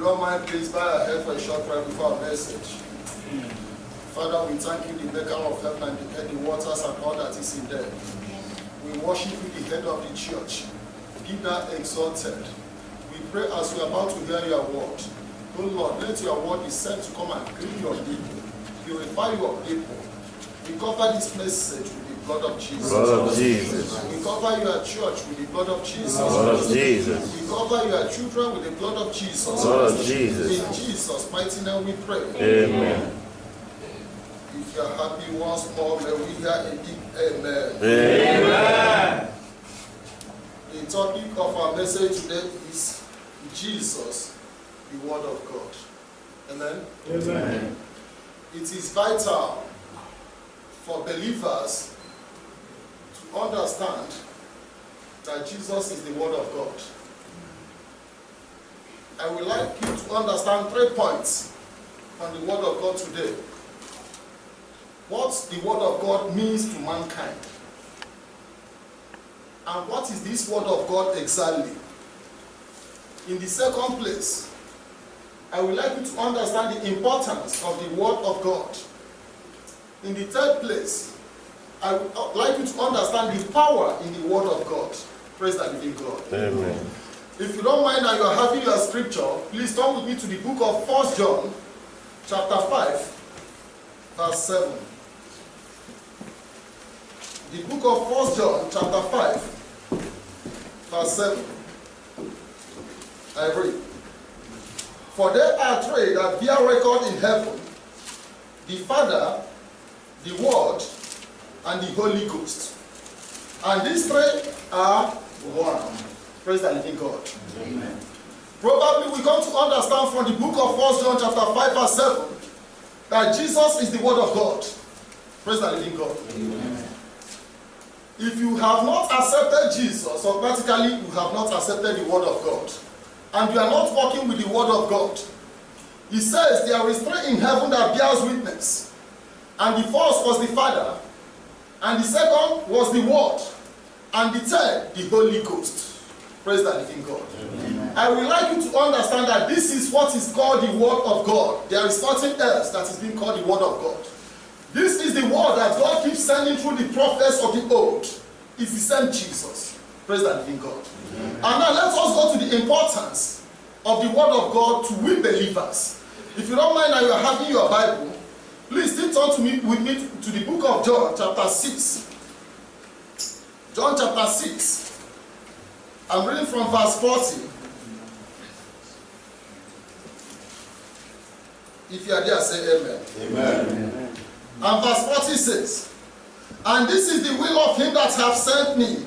don't mind, please bow our head for a short prayer before our message. Father, we thank you, the maker of heaven and the earth, the waters and all that is in them. We worship you, the head of the church. Be thou exalted. We pray as we are about to hear your word. Oh Lord, let your word be sent to come and clean your people. Purify your people. We cover this message with the blood of Jesus. Blood of Jesus. We cover your church with the blood of Jesus. Blood of Jesus. We cover your children with the blood of Jesus. Blood of Jesus. In Jesus' mighty name we pray. Amen. If you are happy once more, may we hear a big amen. Amen. The topic of our message today is Jesus, the Word of God. Amen? Amen. It is vital for believers to understand that Jesus is the Word of God. I would like you to understand 3 points on the Word of God today. What the Word of God means to mankind. And what is this Word of God exactly? In the second place, I would like you to understand the importance of the Word of God. In the third place, I would like you to understand the power in the Word of God. Praise the living God. Amen. If you don't mind and you are having your scripture, please turn with me to the book of 1 John, chapter 5, verse 7. The book of 1 John, chapter 5, verse 7. I read. For there are 3 that bear record in heaven, the Father, the Word, and the Holy Ghost. And these 3 are one. Praise the living God. Amen. Probably we come to understand from the book of 1 John chapter 5 verse 7 that Jesus is the Word of God. Praise the living God. Amen. If you have not accepted Jesus, automatically you have not accepted the Word of God. And you are not walking with the Word of God. He says there is 3 in heaven that bears witness. And the first was the Father. And the second was the Word. And the third, the Holy Ghost. Praise the living God. Amen. I would like you to understand that this is what is called the Word of God. There is nothing else that is being called the Word of God. This is the word that God keeps sending through the prophets of the old. It's the same Jesus. Praise the living God. Amen. And now let us go to the importance of the Word of God to we believers. If you don't mind and you are having your Bible, please still turn with me to the book of John, chapter 6. John chapter 6. I'm reading from verse 40. If you are there, say amen. Amen. And verse 40 says, and this is the will of him that hath sent me,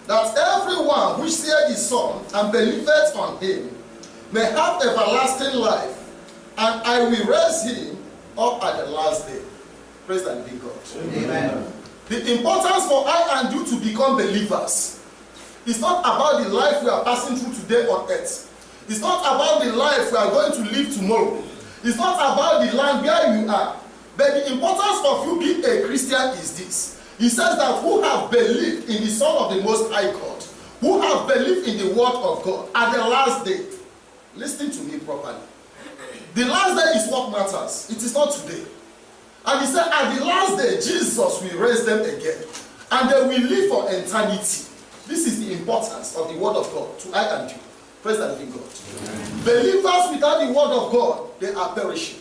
that everyone which seeth the Son and believeth on him may have everlasting life, and I will raise him up at the last day. Praise the living God. Amen. The importance for I and you to become believers is not about the life we are passing through today on earth. It's not about the life we are going to live tomorrow. It's not about the land where you are. But the importance of you being a Christian is this. He says that who have believed in the Son of the Most High God, who have believed in the Word of God at the last day. Listen to me properly. The last day is what matters. It is not today. And he said at the last day, Jesus will raise them again. And they will live for eternity. This is the importance of the Word of God to I and you. Praise the living God. Amen. Believers without the Word of God, they are perishing.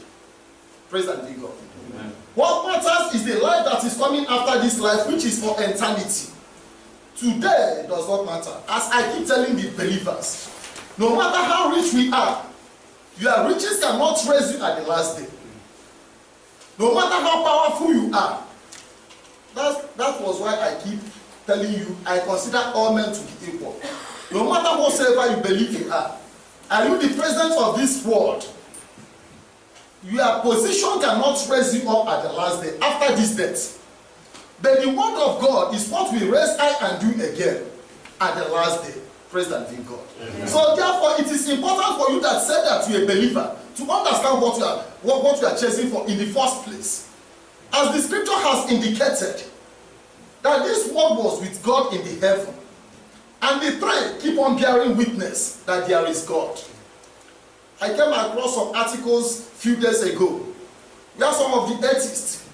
Praise the living God. Amen. What matters is the life that is coming after this life, which is for eternity. Today does not matter. As I keep telling the believers, no matter how rich we are, your riches cannot raise you at the last day. No matter how powerful you are. That was why I keep telling you, I consider all men to be equal. No matter whatsoever you believe you are you the president of this world, your position cannot raise you up at the last day, after this death. But the Word of God is what will raise I and you again at the last day. Praise the living God. Amen. So therefore, it is important for you that say that you are a believer to understand what you are chasing for in the first place. As the scripture has indicated, that this word was with God in the heaven. And the three keep on bearing witness that there is God. I came across some articles few days ago where some of the atheists,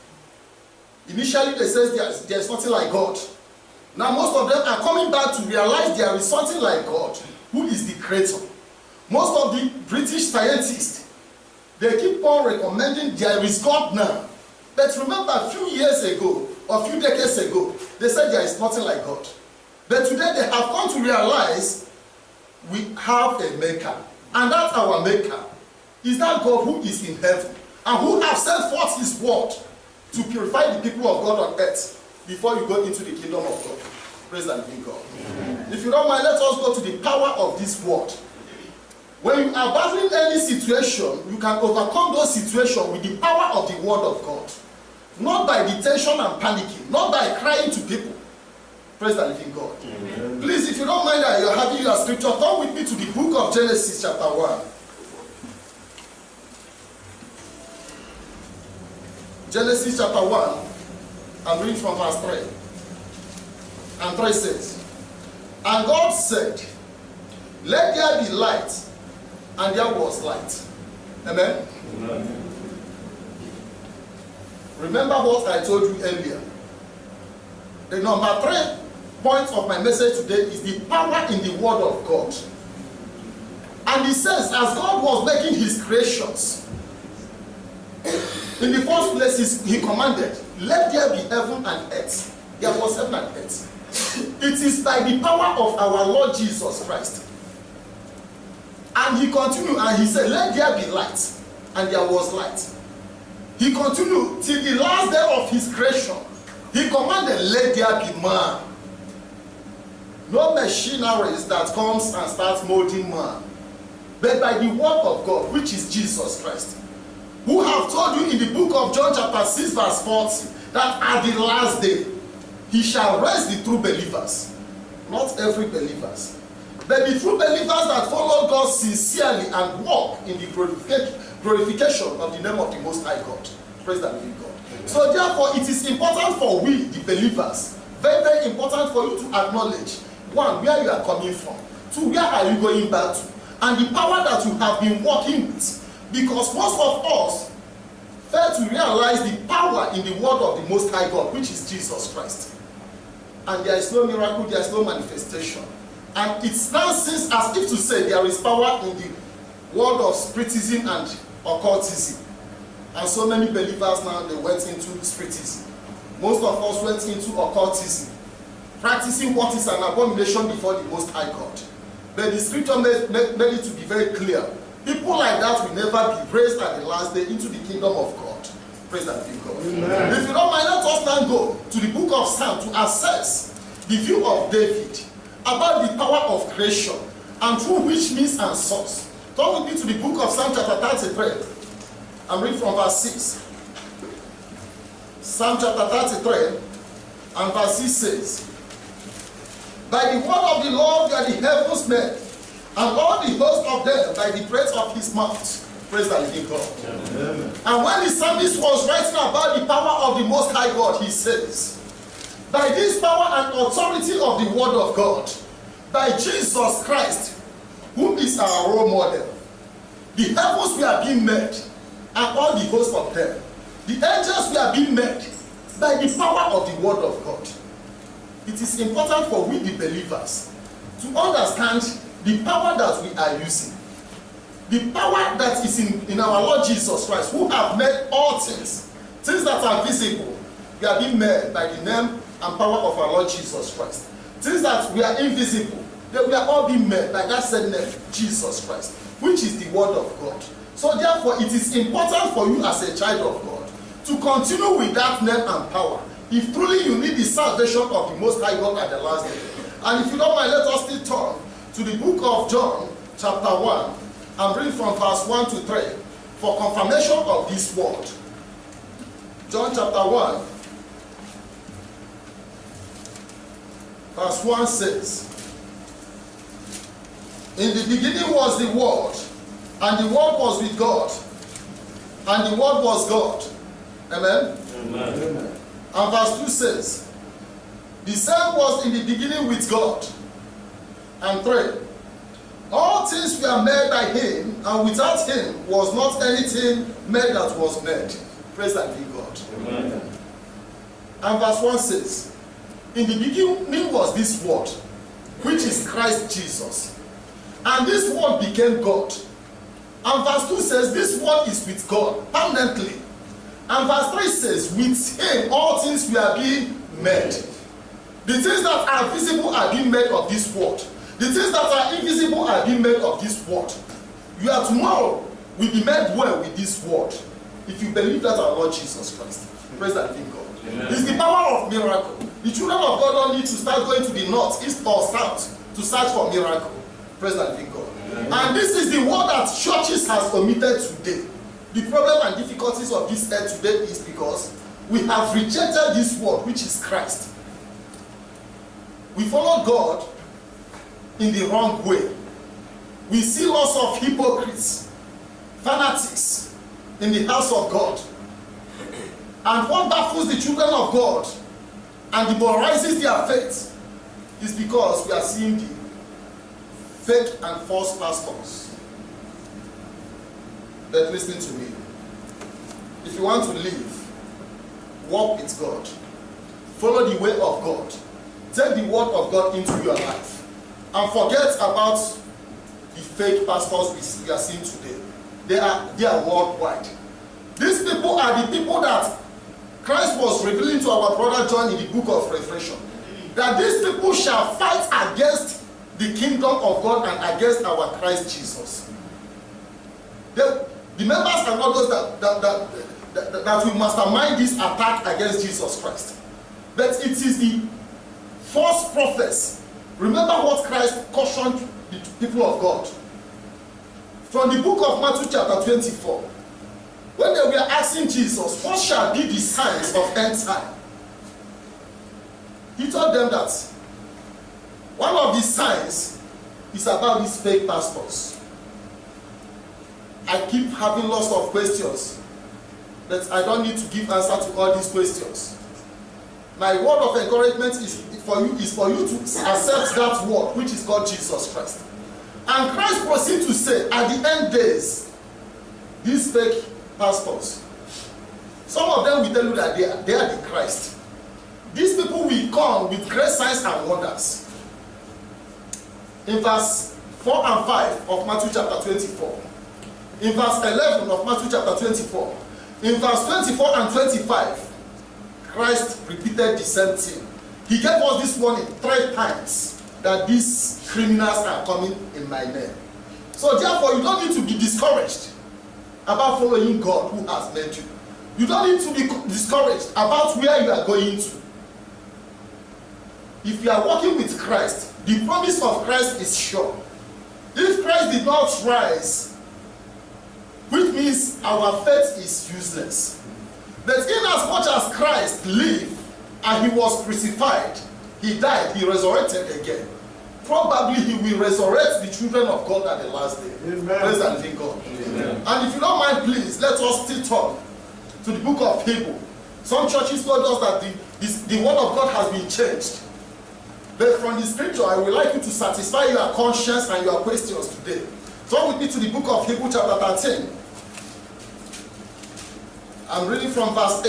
initially they said there's nothing like God. Now most of them are coming back to realize there is something like God, who is the creator. Most of the British scientists, they keep on recommending there is God now. But remember, a few years ago, or a few decades ago, they said there is nothing like God. But today they have come to realize we have a maker. And that's our maker. Is that God who is in heaven and who has sent forth his word to purify the people of God on earth before you go into the kingdom of God. Praise the living God. Amen. If you don't mind, let us go to the power of this word. When you are battling any situation, you can overcome those situations with the power of the word of God. Not by the tension and panicking, not by crying to people. Praise the living God. Amen. Please, if you don't mind that you're having your scripture, come with me to the book of Genesis chapter 1. Genesis chapter 1, I'm reading from verse 3. And 3 says, and God said, let there be light, and there was light. Amen? Amen. Remember what I told you earlier. The number 3 point of my message today is the power in the word of God. And he says, as God was making his creations, in the first place he commanded, let there be heaven and earth. There was heaven and earth. It is by the power of our Lord Jesus Christ. And he continued and he said, let there be light. And there was light. He continued till the last day of his creation. He commanded, let there be man. No machineries that comes and starts molding man. But by the word of God, which is Jesus Christ. Who have told you in the book of John chapter 6 verse 40 that at the last day he shall raise the true believers. Not every believers. But the true believers that follow God sincerely and walk in the glorification of the name of the Most High God. Praise the living God. Amen. So therefore it is important for we, the believers, very, very important for you to acknowledge, one, where you are coming from. Two, where are you going back to? And the power that you have been working with. Because most of us fail to realize the power in the word of the Most High God, which is Jesus Christ. And there is no miracle, there is no manifestation. And it now seems as if to say there is power in the world of spiritism and occultism. And so many believers now, they went into spiritism. Most of us went into occultism, practicing what is an abomination before the Most High God. But the scripture made it to be very clear. People like that will never be raised at the last day into the kingdom of God. Praise the living God. Amen. If you don't mind, let us now go to the book of Psalms to assess the view of David about the power of creation and through which means and source. Turn with me to the book of Psalm chapter 33. I'm reading from verse 6. Psalm chapter 33 and verse 6 says, by the word of the Lord are the heavens made, and all the host of them by the breath of his mouth. Praise the living God. Amen. And when the psalmist was writing about the power of the Most High God, he says, by this power and authority of the word of God, by Jesus Christ, who is our role model, the heavens were being made, and all the hosts of them. The angels were being made by the power of the word of God. It is important for we the believers to understand the power that we are using. The power that is in our Lord Jesus Christ, who have made all things. Things that are visible, we are being made by the name and power of our Lord Jesus Christ. Things that we are invisible, they we are all being made by that same name, Jesus Christ, which is the word of God. So therefore, it is important for you as a child of God to continue with that name and power. If truly you need the salvation of the Most High God at the last day. And if you don't mind, let us still turn to the book of John, chapter 1, and read from verse 1 to 3 for confirmation of this word. John chapter 1, verse 1 says, in the beginning was the Word, and the Word was with God, and the Word was God. Amen? Amen. Amen. And verse 2 says, the same was in the beginning with God. And 3, All things were made by him, and without him was not anything made that was made. Praise and be God. Amen. And verse 1 says, in the beginning was this word, which is Christ Jesus. And this word became God. And verse 2 says, this word is with God permanently. And verse 3 says, with him all things were being made. The things that are visible are being made of this word. The things that are invisible are being made of this word. Your tomorrow will be made well with this word. If you believe that our Lord Jesus Christ. Praise that living God. Amen. It's the power of miracle. The children of God don't need to start going to the north, east, or south to search for miracle. Praise that living God. Amen. And this is the word that churches has omitted today. The problem and difficulties of this earth today is because we have rejected this word, which is Christ. We follow God in the wrong way. We see lots of hypocrites, fanatics in the house of God. And what baffles the children of God and demoralizes their faith is because we are seeing the fake and false pastors. But listen to me. If you want to live, walk with God. Follow the way of God. Take the word of God into your life. And forget about the fake pastors we are seeing today. They are worldwide. These people are the people that Christ was revealing to our brother John in the book of Revelation. That these people shall fight against the kingdom of God and against our Christ Jesus. The members are not those that will mastermind this attack against Jesus Christ. But it is the false prophets. Remember what Christ cautioned the people of God. From the book of Matthew chapter 24. When they were asking Jesus, what shall be the signs of end time? He told them that one of the signs is about these fake pastors. I keep having lots of questions, but I don't need to give answer to all these questions. My word of encouragement is for you to accept that word, which is called Jesus Christ. And Christ proceeds to say, at the end days, these fake pastors, some of them will tell you that they are the Christ. These people will come with great signs and wonders. In verse 4 and 5 of Matthew chapter 24, in verse 11 of Matthew chapter 24, in verse 24 and 25, Christ repeated the same thing. He gave us this warning 3 times that these criminals are coming in my name. So therefore, you don't need to be discouraged about following God who has made you. You don't need to be discouraged about where you are going to. If you are walking with Christ, the promise of Christ is sure. If Christ did not rise, which means our faith is useless. But in as much as Christ lived and he was crucified, he died, he resurrected again. Probably he will resurrect the children of God at the last day. Amen. Praise and thank God. Amen. And if you don't mind, please, let us still turn to the book of Hebrews. Some churches told us that the word of God has been changed. But from the scripture, I would like you to satisfy your conscience and your questions today. Turn with me to the book of Hebrews chapter 13. I'm reading from verse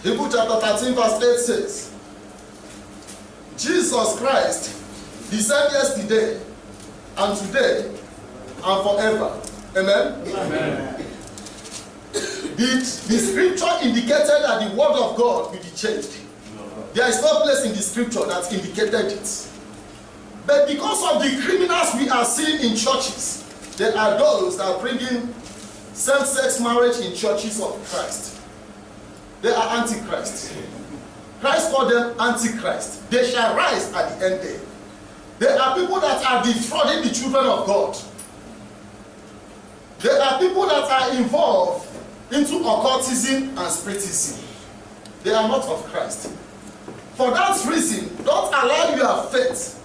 8. Hebrews chapter 13 verse 8 says, Jesus Christ, the same yesterday and today and forever. Amen? Amen. The scripture indicated that the word of God will be changed. There is no place in the scripture that indicated it. But because of the criminals we are seeing in churches, there are those that are bringing same-sex marriage in churches of Christ. They are antichrist. Christ called them antichrist. They shall rise at the end day. There are people that are defrauding the children of God. There are people that are involved into occultism and spiritism. They are not of Christ. For that reason, don't allow your faith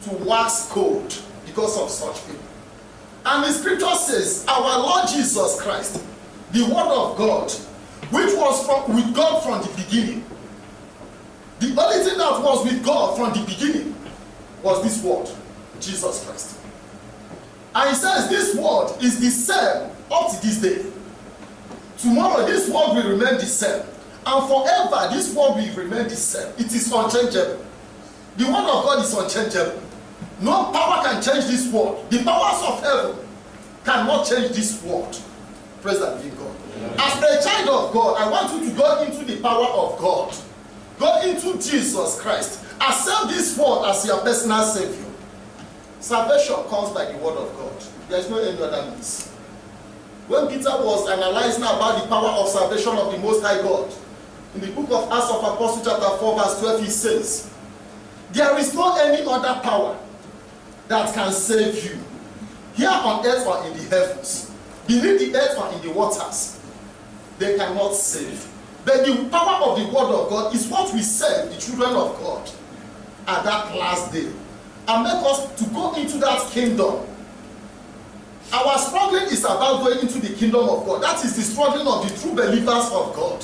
to wax cold because of such people. And the scripture says, our Lord Jesus Christ, the word of God, which was with God from the beginning. The only thing that was with God from the beginning was this word, Jesus Christ. And he says this word is the same up to this day. Tomorrow this word will remain the same. And forever this word will remain the same. It is unchangeable. The word of God is unchangeable. No power can change this word. The powers of heaven cannot change this word. Praise the living God. As a child of God, I want you to go into the power of God. Go into Jesus Christ. Accept this word as your personal Savior. Salvation comes by the word of God. There is no any other means. When Peter was analyzing about the power of salvation of the Most High God, in the book of Acts of Apostles chapter 4 verse 12, he says, there is no any other power that can save you, here on earth or in the heavens, beneath the earth or in the waters. They cannot save. But the power of the word of God is what we serve the children of God at that last day, and make us to go into that kingdom. Our struggling is about going into the kingdom of God. That is the struggling of the true believers of God.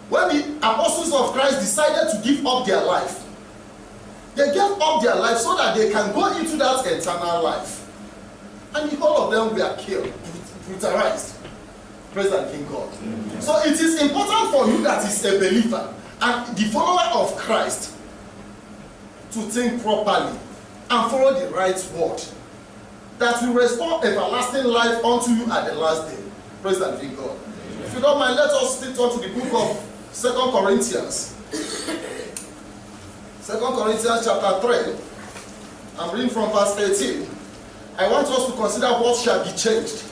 When the apostles of Christ decided to give up their life, they gave up their life so that they can go into that eternal life. And the whole of them were killed, brutalized. Praise the King God. Mm-hmm. So it is important for you that is a believer and the follower of Christ to think properly and follow the right word that will restore everlasting life unto you at the last day. Praise the King God. Mm-hmm. If you don't mind, let us still turn to the book of 2 Corinthians. 2 Corinthians chapter 3. I'm reading from verse 18. I want us to consider what shall be changed.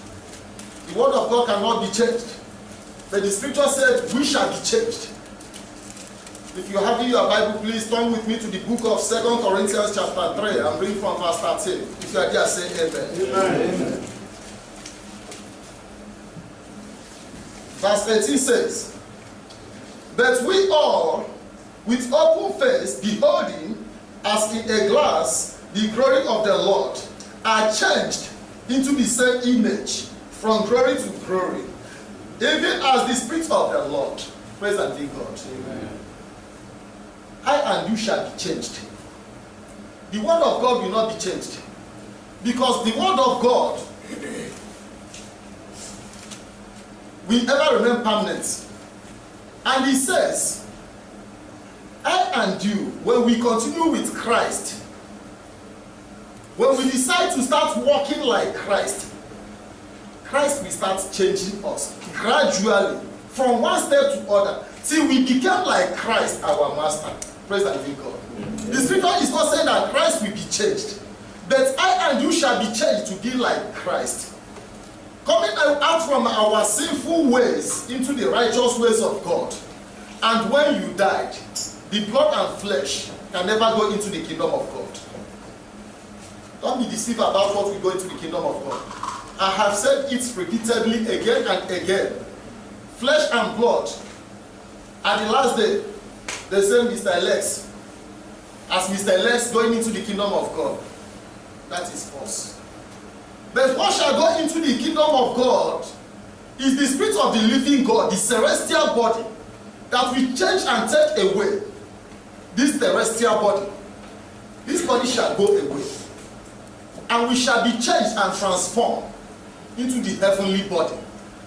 The word of God cannot be changed. But the scripture said we shall be changed. If you have in your Bible, please turn with me to the book of 2 Corinthians chapter 3. I'm reading from verse 13. If you are there, say amen. Amen. Verse 18 says, but we all, with open face, beholding, as in a glass, the glory of the Lord, are changed into the same image, from glory to glory, even as the Spirit of the Lord. Praise and thank God. Amen. I and you shall be changed. The word of God will not be changed, because the word of God will ever remain permanent. And he says, I and you, when we continue with Christ, when we decide to start walking like Christ, Christ will start changing us gradually from one step to other till we become like Christ, our master. Praise the living God. The scripture is not saying that Christ will be changed, but I and you shall be changed to be like Christ. Coming out from our sinful ways into the righteous ways of God. And when you died, the blood and flesh can never go into the kingdom of God. Don't be deceived about what we go into the kingdom of God. I have said it repeatedly again and again. Flesh and blood, at the last day, they say Mr. Alex. As Mr. Alex going into the kingdom of God. That is false. But what shall go into the kingdom of God is the Spirit of the living God, the celestial body, that will change and take away this terrestrial body. This body shall go away. And we shall be changed and transformed into the heavenly body.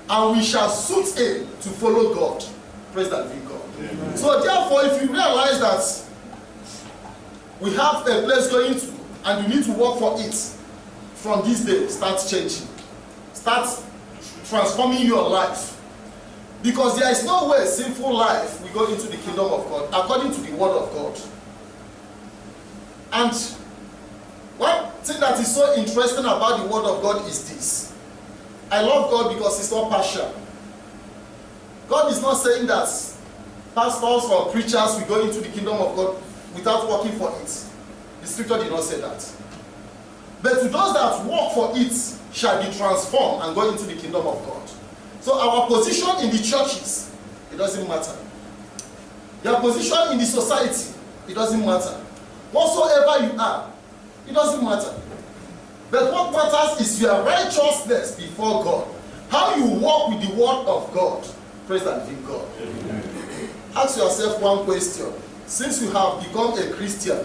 And we shall suit in to follow God. Praise the living God. Amen. So therefore, if you realize that we have a place going to, and you need to work for it, from this day, start changing. Start transforming your life. Because there is no way sinful life will go into the kingdom of God, according to the word of God. And one thing that is so interesting about the word of God is this. I love God because it's not partial. God is not saying that pastors or preachers will go into the kingdom of God without working for it. The scripture did not say that. But to those that work for it shall be transformed and go into the kingdom of God. So our position in the churches, it doesn't matter. Your position in the society, it doesn't matter. Whatsoever you are, it doesn't matter. But what matters is your righteousness before God. How you walk with the word of God. Praise the living God. Amen. Ask yourself one question. Since you have become a Christian,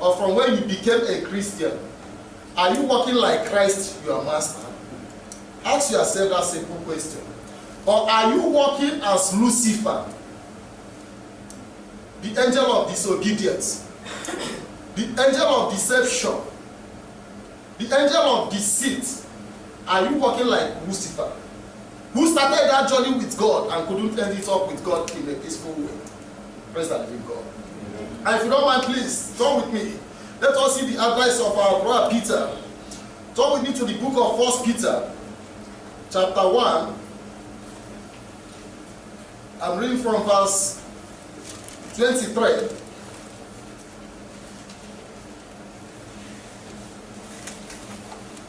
or from when you became a Christian, are you walking like Christ, your master? Ask yourself that simple question. Or are you walking as Lucifer, the angel of disobedience, the angel of deception, the angel of deceit? Are you walking like Lucifer, who started that journey with God and couldn't end it up with God in a peaceful way? Praise the living God. And if you don't mind, please turn with me. Let us see the advice of our brother Peter. Turn with me to the book of 1 Peter, chapter 1. I'm reading from verse 23.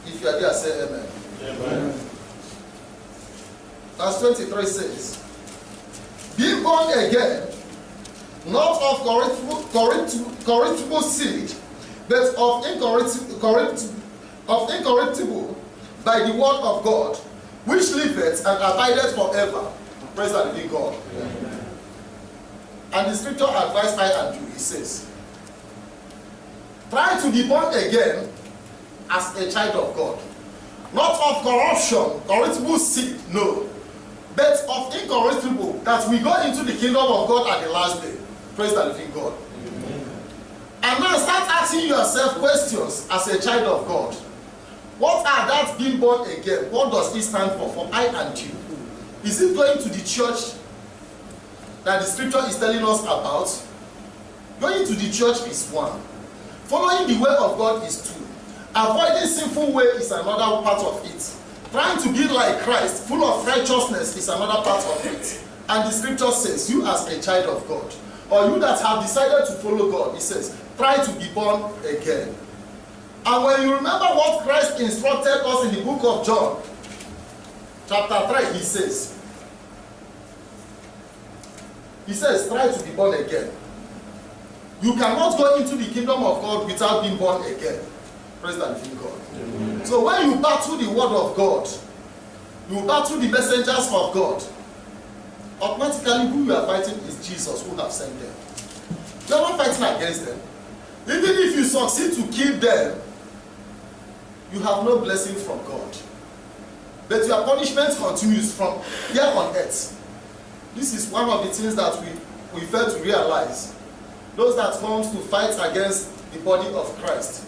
If you are there, say amen. Amen. Verse 23 says, "Be born again, not of corruptible seed, but of incorruptible by the word of God, which liveth and abideth forever." Praise the living God. Amen. And the scripture advice I and you, it says, try to be born again as a child of God. Not of corruption, corruptible seed, no, but of incorruptible, that we go into the kingdom of God at the last day. Praise the living God. Amen. And now start asking yourself questions as a child of God. What are that being born again? What does it stand for I and you? Is it going to the church that the scripture is telling us about? Going to the church is one. Following the way of God is two. Avoiding sinful way is another part of it. Trying to be like Christ, full of righteousness, is another part of it. And the scripture says, you as a child of God, or you that have decided to follow God, it says, try to be born again. And when you remember what Christ instructed us in the book of John, chapter 3, he says, try to be born again. You cannot go into the kingdom of God without being born again. Praise the living God. Amen. So when you battle the word of God, you battle the messengers of God, automatically who you are fighting is Jesus, who have sent them. You are not fighting against them. Even if you succeed to kill them, you have no blessing from God. But your punishment continues from here on earth. This is one of the things that we fail to realize. Those that come to fight against the body of Christ,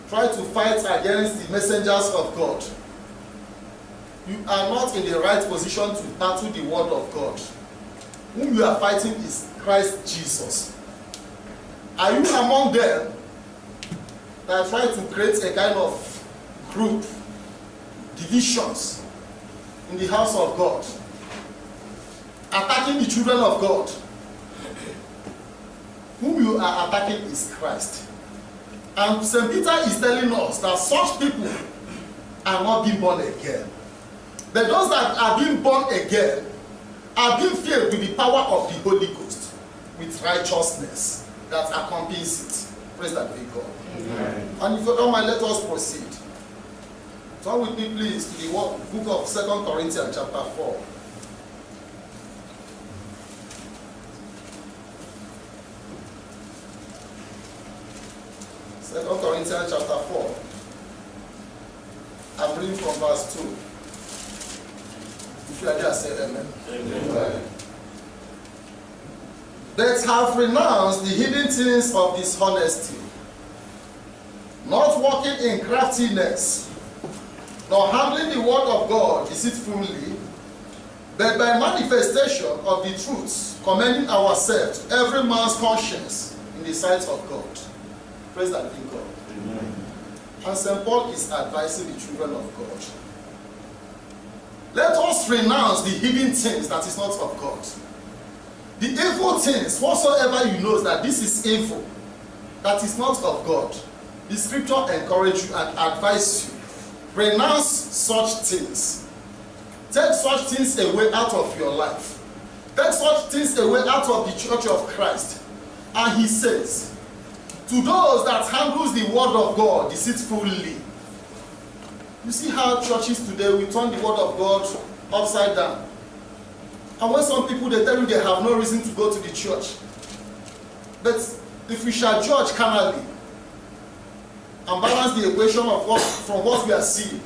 try to fight against the messengers of God, you are not in the right position to battle the word of God. Whom you are fighting is Christ Jesus. Are you among them that try to create a kind of group, divisions in the house of God, attacking the children of God? Whom you are attacking is Christ. And St. Peter is telling us that such people are not being born again. But those that are being born again are being filled with the power of the Holy Ghost, with righteousness that accompanies it. Praise that be God. Amen. And if you don't mind, let us proceed. Turn with me, please, to the book of 2 Corinthians chapter 4. 2 Corinthians chapter 4. I'm reading from verse 2. If you are there, say amen. Amen. That have renounced the hidden things of dishonesty, not walking in craftiness, nor handling the word of God deceitfully, but by manifestation of the truth, commending ourselves to every man's conscience in the sight of God. Praise the living God. Amen. And St. Paul is advising the children of God. Let us renounce the hidden things that is not of God. The evil things, whatsoever you know that this is evil, that is not of God. The scripture encourages you and advises you. Renounce such things. Take such things away out of your life. Take such things away out of the church of Christ. And he says, to those that handles the word of God deceitfully. You see how churches today, we turn the word of God upside down. And when some people, they tell you they have no reason to go to the church. But if we shall judge carnally, and balance the equation of from what we are seeing,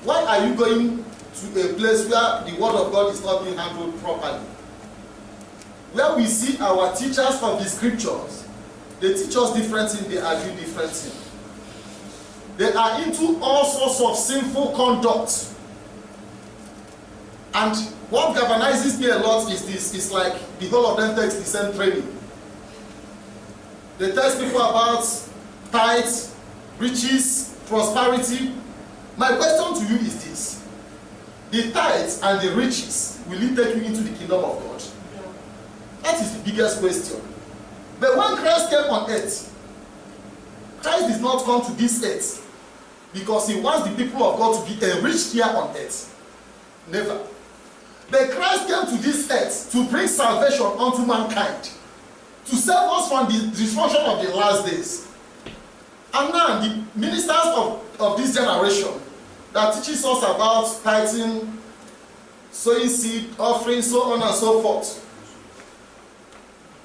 why are you going to a place where the word of God is not being handled properly? Where we see our teachers of the scriptures, they teach us different things, they argue different things. They are into all sorts of sinful conduct. And what galvanizes me a lot is this. It's like the whole of them takes the same training. They tell people about tithes, riches, prosperity. My question to you is this. The tithes and the riches, will it take you into the kingdom of God? That is the biggest question. But when Christ came on earth, Christ did not come to this earth because he wants the people of God to be enriched here on earth. Never. But Christ came to this earth to bring salvation unto mankind, to save us from the destruction of the last days. And now the ministers of this generation that teaches us about tithing, sowing seed, offering, so on and so forth.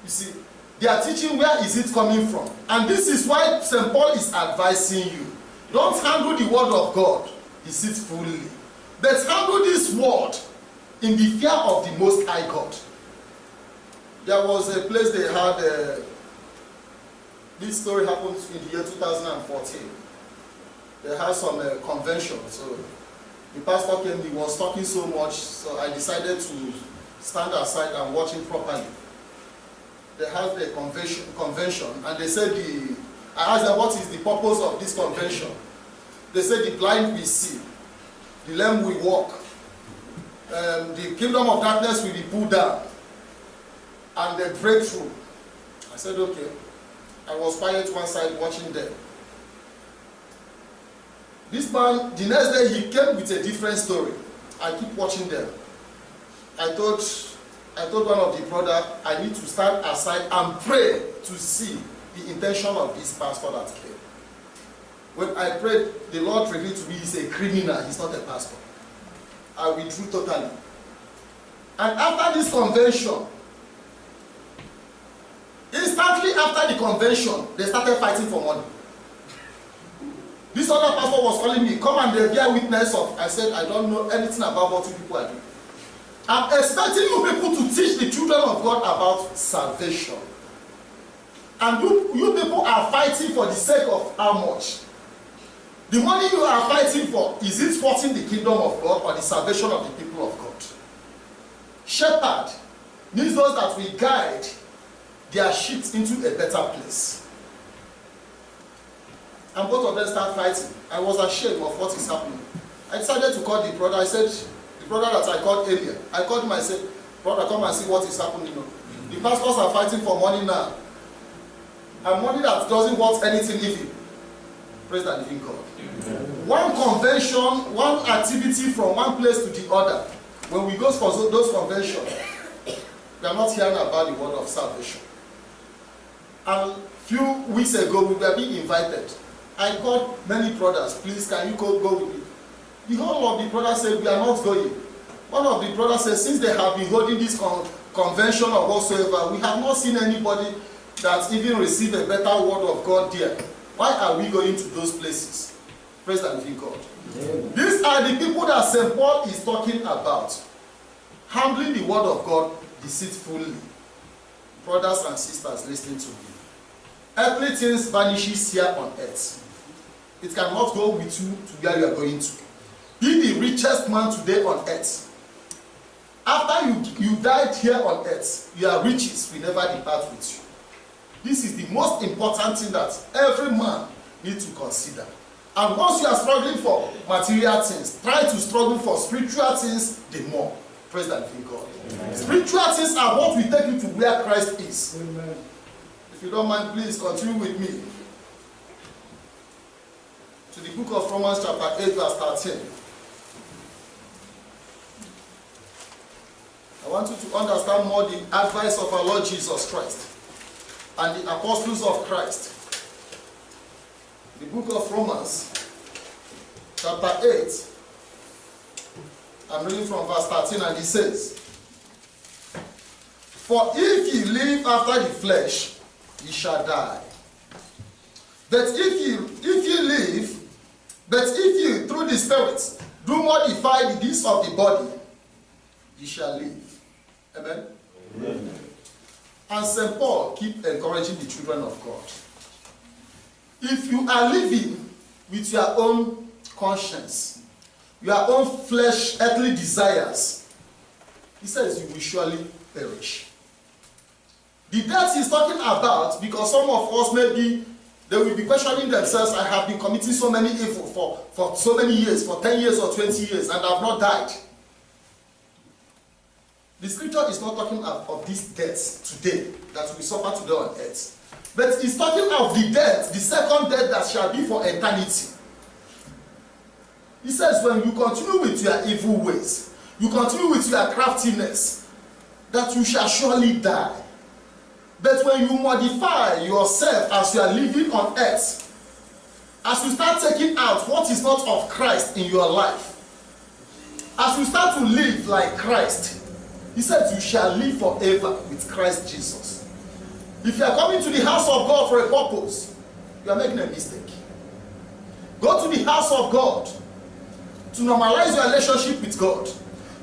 You see, they are teaching where is it coming from. And this is why St. Paul is advising you. Don't handle the word of God deceitfully, but handle this word in the fear of the Most High God. There was a place they had, this story happened in the year 2014. They had some convention, so the pastor came, he was talking so much, so I decided to stand aside and watch him properly. They had a convention, and they said I asked them what is the purpose of this convention. They said the blind will see, the lame will walk, the kingdom of darkness will be pulled down, and the breakthrough. I said, okay. I was quiet one side watching them. This man, the next day he came with a different story. I keep watching them. I told one of the brother, I need to stand aside and pray to see the intention of this pastor that came. When I prayed, the Lord revealed to me he's a criminal, he's not a pastor. I withdrew totally. And after this convention, instantly after the convention, they started fighting for money. This other pastor was calling me, come and bear witness of. I said, I don't know anything about what you people are doing. I'm expecting you people to teach the children of God about salvation. And you people are fighting for the sake of how much? The money you are fighting for, is it supporting the kingdom of God or the salvation of the people of God? Shepherd means those that will guide their sheep into a better place. And both of them start fighting. I was ashamed of what is happening. I decided to call the brother. I said, the brother that I called earlier, I called him, I said, brother, come and see what is happening. The pastors are fighting for money now. And money that doesn't want anything living. Praise the living God. Amen. One convention, one activity from one place to the other. When we go for those conventions, we are not hearing about the word of salvation. And a few weeks ago, we were being invited. I called many brothers, please can you go with me? The whole of the brothers said, we are not going. One of the brothers said, since they have been holding this convention or whatsoever, we have not seen anybody that even received a better word of God there. Why are we going to those places? Praise the living God. Amen. These are the people that St. Paul is talking about. Handling the word of God deceitfully. Brothers and sisters, listening to me. Earthly things vanishes here on earth. It cannot go with you to where you are going to. Be the richest man today on earth. After you died here on earth, your riches will never depart with you. This is the most important thing that every man needs to consider. And once you are struggling for material things, try to struggle for spiritual things the more. Praise the living God. Amen. Spiritual things are what will take you to where Christ is. Amen. If you don't mind, please continue with me to the book of Romans chapter 8 verse 13. I want you to understand more the advice of our Lord Jesus Christ and the apostles of Christ. The book of Romans chapter 8, I'm reading from verse 13, and it says, for if ye live after the flesh, ye shall die. But if you live, but if you through the Spirit do modify the deeds of the body, you shall live. Amen? Amen. And St. Paul keep encouraging the children of God. If you are living with your own conscience, your own flesh, earthly desires, he says you will surely perish. The death he's talking about, because some of us maybe they will be questioning themselves, I have been committing so many evil for so many years, for 10 years or 20 years, and I have not died. The scripture is not talking of this death today that we suffer today on earth. But it's talking of the death, the second death that shall be for eternity. He says when you continue with your evil ways, you continue with your craftiness, that you shall surely die. But when you modify yourself as you are living on earth, as you start taking out what is not of Christ in your life, as you start to live like Christ, he said you shall live forever with Christ Jesus. If you are coming to the house of God for a purpose, you are making a mistake. Go to the house of God to normalize your relationship with God,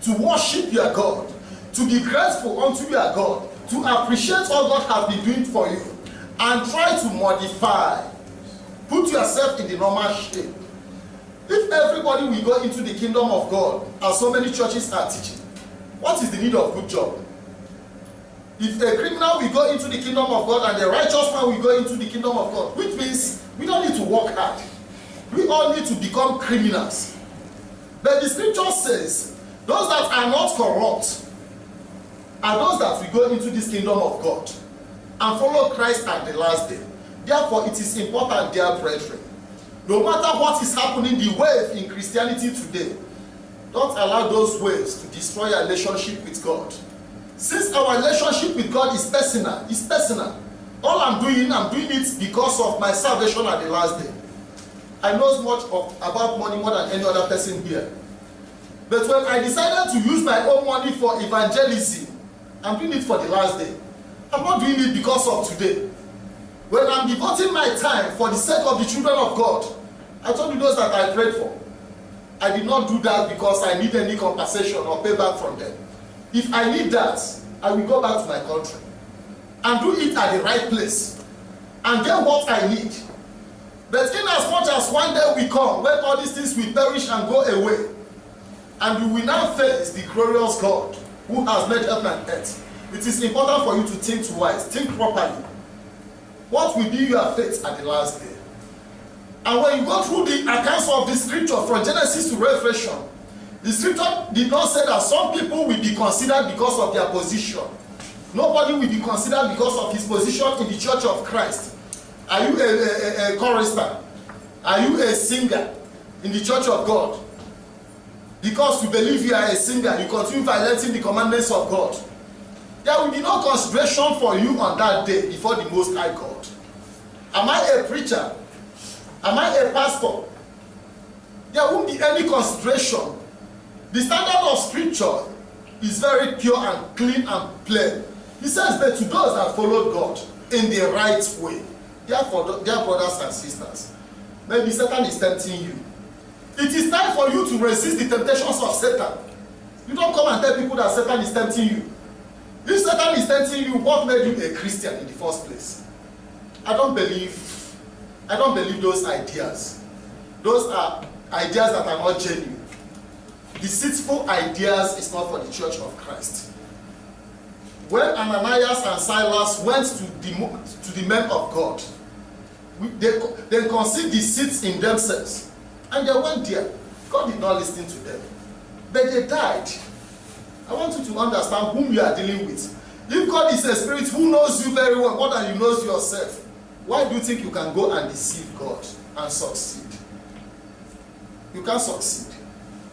to worship your God, to be grateful unto your God, to appreciate all God has been doing for you, and try to modify. Put yourself in the normal shape. If everybody will go into the kingdom of God, as so many churches are teaching, what is the need of good job? If a criminal will go into the kingdom of God and a righteous man will go into the kingdom of God, which means we don't need to work hard. We all need to become criminals. But the scripture says, those that are not corrupt are those that will go into this kingdom of God and follow Christ at the last day. Therefore, it is important, dear brethren, no matter what is happening, the wave in Christianity today, don't allow those waves to destroy your relationship with God. Since our relationship with God is personal, all I'm doing it because of my salvation at the last day. I know much about money more than any other person here. But when I decided to use my own money for evangelism, I'm doing it for the last day. I'm not doing it because of today. When I'm devoting my time for the sake of the children of God, I told you those that I prayed for. I did not do that because I need any compensation or payback from them. If I need that, I will go back to my country and do it at the right place and get what I need. But in as much as one day will come when all these things will perish and go away, and you will now face the glorious God who has made heaven and earth, it is important for you to think twice, think properly. What will be your fate at the last day? And when you go through the accounts of the scripture from Genesis to Revelation, the scripture did not say that some people will be considered because of their position. Nobody will be considered because of his position in the church of Christ. Are you a chorister? Are you a singer in the church of God? Because you believe you are a singer, you continue violating the commandments of God. There will be no consideration for you on that day before the Most High God. Am I a preacher? Am I a pastor? There won't be any consideration. The standard of scripture is very pure and clean and plain. He says that to those that followed God in the right way, therefore, dear brothers and sisters, maybe Satan is tempting you. It is time for you to resist the temptations of Satan. You don't come and tell people that Satan is tempting you. If Satan is tempting you, what made you a Christian in the first place? I don't believe those ideas. Those are ideas that are not genuine. Deceitful ideas is not for the church of Christ. When Ananias and Silas went to the men of God, they conceived deceit in themselves. And they went there. God did not listen to them. But they died. I want you to understand whom you are dealing with. If God is a spirit who knows you very well, more than you know yourself, why do you think you can go and deceive God and succeed? You can't succeed.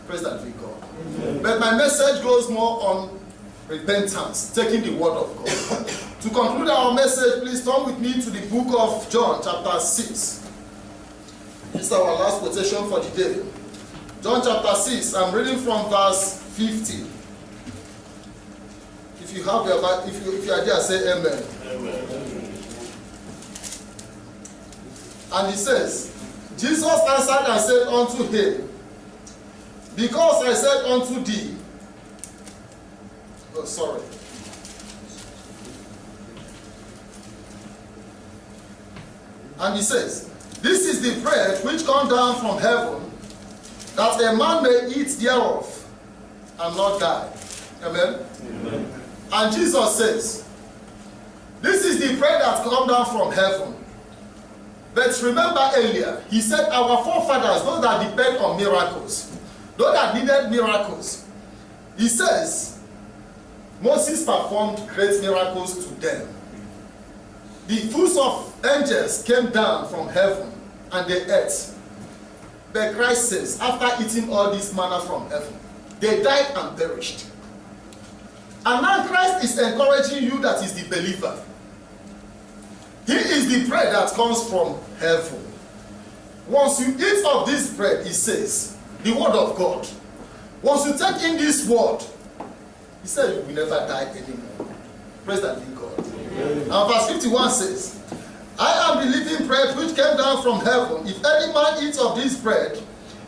Praise the living God. Amen. But my message goes more on repentance, taking the word of God. To conclude our message, please turn with me to the book of John, chapter 6. This is our last quotation for the day. John chapter 6, I'm reading from verse 50. If you have your Bible, if you are there, say amen. Amen. And he says, Jesus answered and said unto him, because I said unto thee, oh, sorry. And he says, this is the bread which come down from heaven, that a man may eat thereof, and not die. Amen? Amen. And Jesus says, this is the bread that come down from heaven. But remember earlier, he said our forefathers, those that depend on miracles, those that needed miracles, he says, Moses performed great miracles to them. The fools of angels came down from heaven and they ate. But Christ says, after eating all this manna from heaven, they died and perished. And now Christ is encouraging you that is the believer. He is the bread that comes from heaven. Once you eat of this bread, he says, the word of God. Once you take in this word, he said you will never die anymore. Praise the living God. And verse 51 says, I am the living bread which came down from heaven. If any man eats of this bread,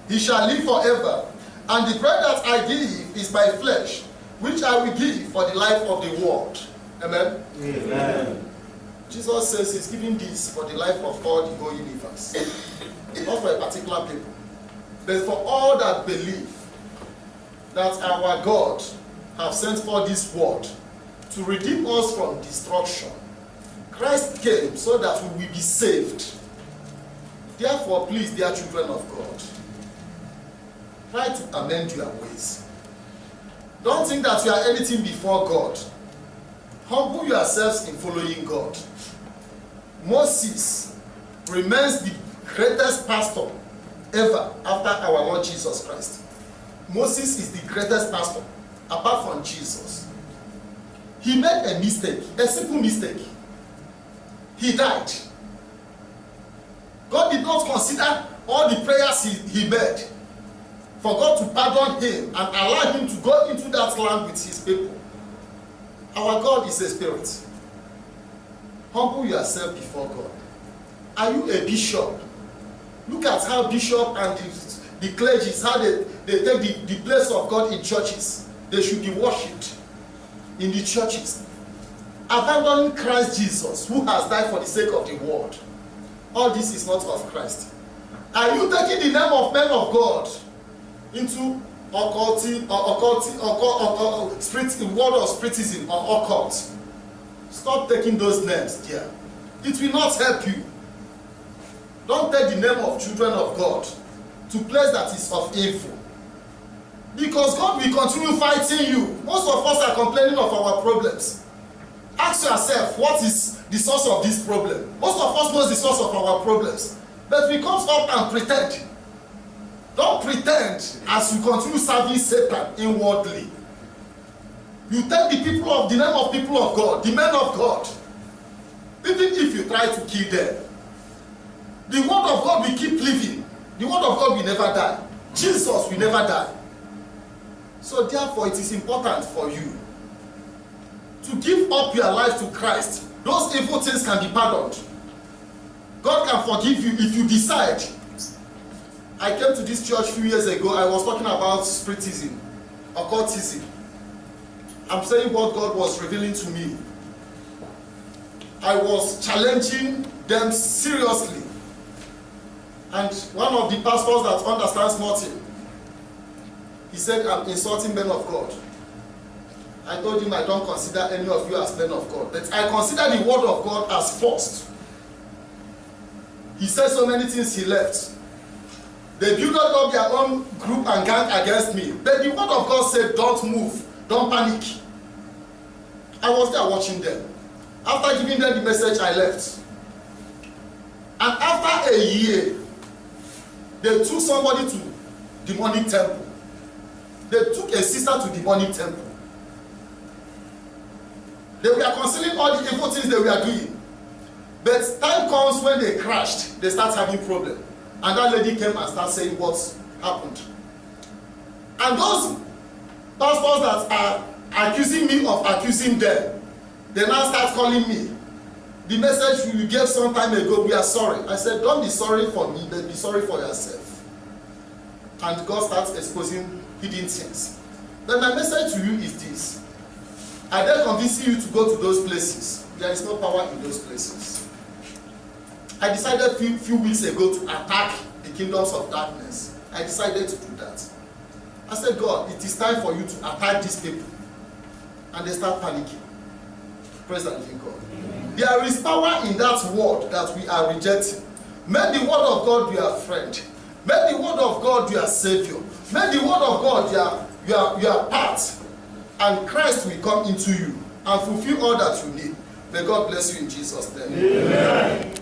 he shall live forever. And the bread that I give is my flesh, which I will give for the life of the world. Amen? Amen. Jesus says he's giving this for the life of all the whole universe. Not for a particular people, but for all that believe that our God has sent for this word to redeem us from destruction. Christ came so that we will be saved. Therefore, please, dear children of God, try to amend your ways. Don't think that you are anything before God. Humble yourselves in following God. Moses remains the greatest pastor ever after our Lord Jesus Christ. Moses is the greatest pastor apart from Jesus. He made a mistake, a simple mistake. He died. God did not consider all the prayers he made for God to pardon him and allow him to go into that land with his people. Our God is a spirit. Humble yourself before God. Are you a bishop? Look at how bishop and the clergy, how they take the place of God in churches. They should be worshipped in the churches. Abandoning Christ Jesus, who has died for the sake of the world. All this is not of Christ. Are you taking the name of men of God into occulting, word of spiritism or occult? Stop taking those names, dear. It will not help you. Don't take the name of children of God to place that is of evil. Because God will continue fighting you. Most of us are complaining of our problems. Ask yourself, what is the source of this problem? Most of us knows the source of our problems. But we come up and pretend. Don't pretend as you continue serving Satan inwardly. You take the people of the name of people of God, the men of God, even if you try to kill them. The word of God will keep living. The word of God will never die. Jesus will never die. So therefore it is important for you to give up your life to Christ. Those evil things can be pardoned. God can forgive you if you decide. I came to this church a few years ago. I was talking about spiritism, occultism. I'm saying what God was revealing to me. I was challenging them seriously. And one of the pastors that understands nothing, he said, I'm insulting men of God. I told him I don't consider any of you as men of God, but I consider the word of God as first. He said so many things, he left. They built up their own group and gang against me. But the word of God said, don't move, don't panic. I was there watching them. After giving them the message, I left. And after a year, they took somebody to demonic temple. They took a sister to demonic temple. They were concealing all the evil things they were doing. But time comes when they crashed, they start having problems. And that lady came and started saying what happened. And those pastors that are accusing me of accusing them, they now start calling me. the message you gave some time ago, we are sorry. I said, don't be sorry for me, but be sorry for yourself. And God starts exposing hidden things. Then my message to you is this. I then convince you to go to those places. There is no power in those places. I decided few weeks ago to attack the kingdoms of darkness. I decided to do that. I said, God, it is time for you to attack these people. And they start panicking. Praise the living God. There is power in that word that we are rejecting. Make the word of God your friend. Make the word of God your savior. Make the word of God your part. And Christ will come into you and fulfill all that you need. May God bless you in Jesus' name. Amen.